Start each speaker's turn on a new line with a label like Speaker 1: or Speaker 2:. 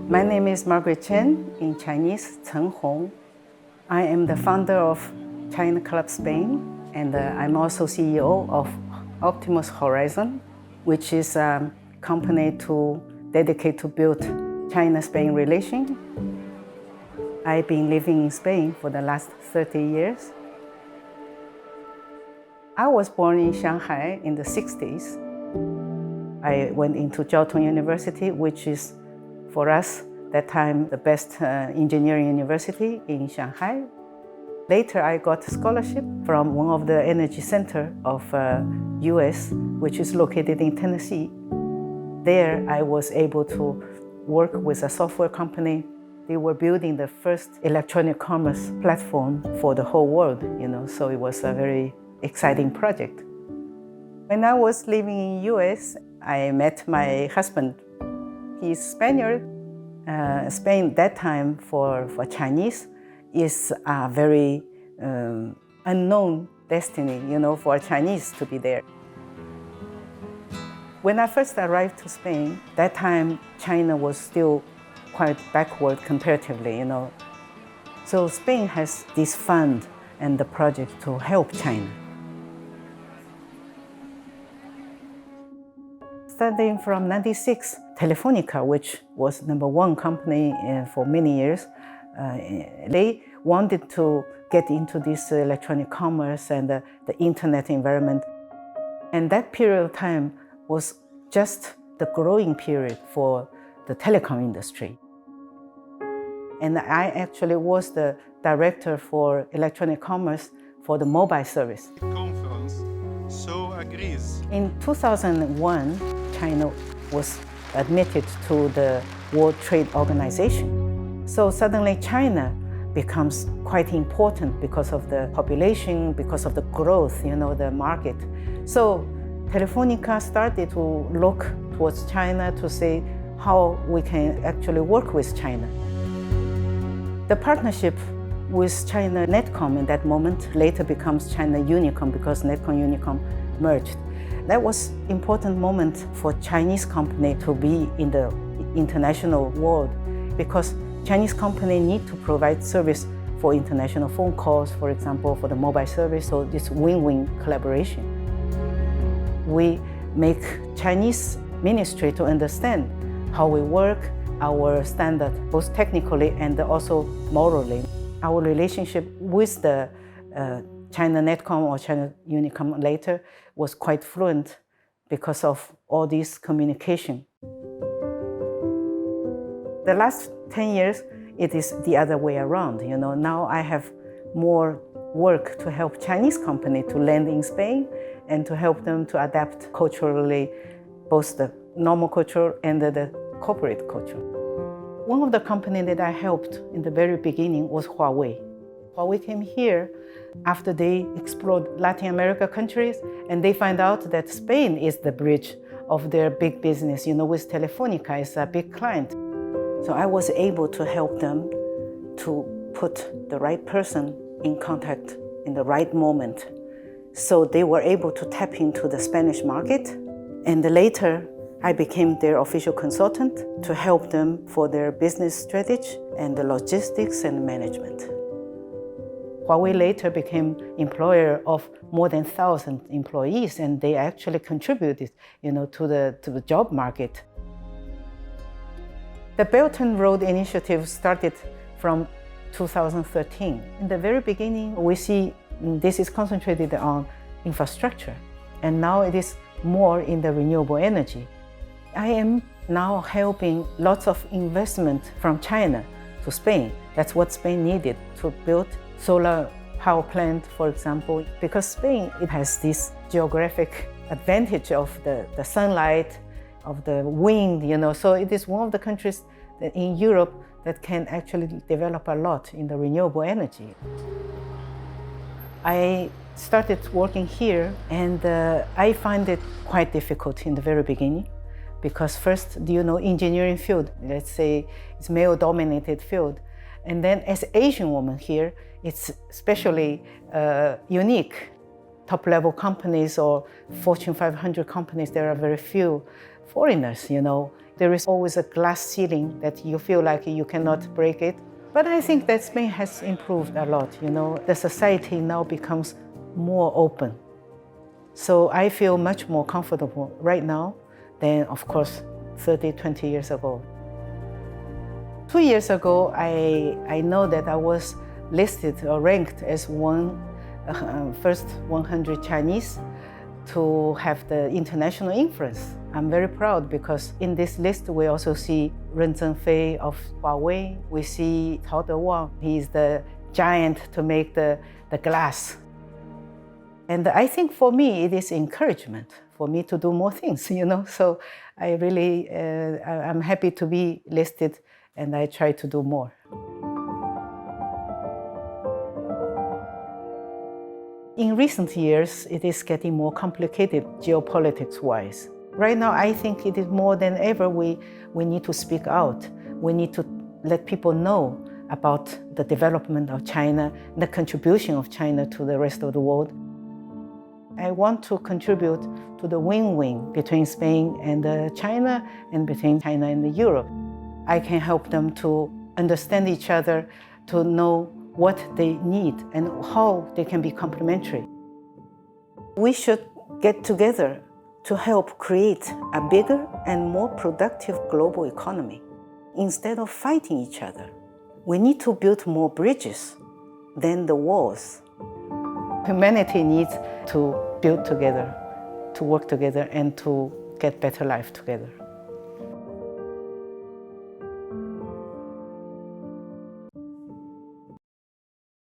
Speaker 1: My name is Margaret Chen, in Chinese, Chen Hong. I am the founder of China Club Spain, and I'm also CEO of Optimus Horizon, which is a company dedicated to build China-Spain relation. I've been living in Spain for the last 30 years. I was born in Shanghai in the 60s. I went into BTON University, which is, for us, that time, the best engineering university in Shanghai. Later, I got a scholarship from one of the energy center of US, which is located in Tennessee. There, I was able to work with a software company. They were building the first electronic commerce platform for the whole world, so it was a very exciting project. When I was living in US, I met my husband. He's Spaniard. Spain, that time for Chinese, is a very unknown destiny, for a Chinese to be there. When I first arrived to Spain, that time China was still quite backward comparatively, So Spain has this fund and the project to help China. Starting from '96, Telefonica, which was #1 company for many years, they wanted to get into this electronic commerce and the internet environment. And that period of time was just the growing period for the telecom industry. And I actually was the director for electronic commerce for the mobile service.
Speaker 2: Conference so agrees.
Speaker 1: In 2001, China was admitted to the World Trade Organization. So suddenly China becomes quite important because of the population, because of the growth, the market. So Telefonica started to look towards China to see how we can actually work with China. The partnership with China Netcom in that moment later becomes China Unicom because Netcom Unicom merged. That was an important moment for Chinese company to be in the international world because Chinese company need to provide service for international phone calls, for example, for the mobile service, so this win-win collaboration. We make Chinese ministry to understand how we work, our standard, both technically and also morally. Our relationship with the China Netcom or China Unicom later was quite fluent because of all this communication. The last 10 years, it is the other way around. Now I have more work to help Chinese company to land in Spain and to help them to adapt culturally, both the normal culture and the corporate culture. One of the companies that I helped in the very beginning was Huawei. Huawei came here after they explored Latin America countries, and they find out that Spain is the bridge of their big business, with Telefonica as a big client. So I was able to help them to put the right person in contact in the right moment. So they were able to tap into the Spanish market, and later I became their official consultant to help them for their business strategy and the logistics and management. Huawei later became employer of more than 1,000 employees, and they actually contributed, to the job market. The Belt and Road Initiative started from 2013. In the very beginning, we see this is concentrated on infrastructure, and now it is more in the renewable energy. I am now helping lots of investment from China to Spain. That's what Spain needed to build solar power plant, for example, because Spain, it has this geographic advantage of the sunlight, of the wind, so it is one of the countries that in Europe that can actually develop a lot in the renewable energy. I started working here, and I find it quite difficult in the very beginning because first, engineering field, let's say it's male-dominated field, and then as an Asian woman here, it's especially unique. Top-level companies or Fortune 500 companies, there are very few foreigners, There is always a glass ceiling that you feel like you cannot break it. But I think that Spain has improved a lot, The society now becomes more open. So I feel much more comfortable right now than, of course, 30, 20 years ago. 2 years ago, I know that I was listed or ranked as first 100 Chinese to have the international influence. I'm very proud because in this list we also see Ren Zhengfei of Huawei. We see Cao Dewang. He is the giant to make the glass. And I think for me it is encouragement for me to do more things, So I really, I'm happy to be listed and I try to do more. In recent years, it is getting more complicated geopolitics-wise. Right now, I think it is more than ever we need to speak out. We need to let people know about the development of China, the contribution of China to the rest of the world. I want to contribute to the win-win between Spain and China and between China and Europe. I can help them to understand each other, to know what they need and how they can be complementary. We should get together to help create a bigger and more productive global economy. Instead of fighting each other, we need to build more bridges than the walls. Humanity needs to build together, to work together, and to get better life together.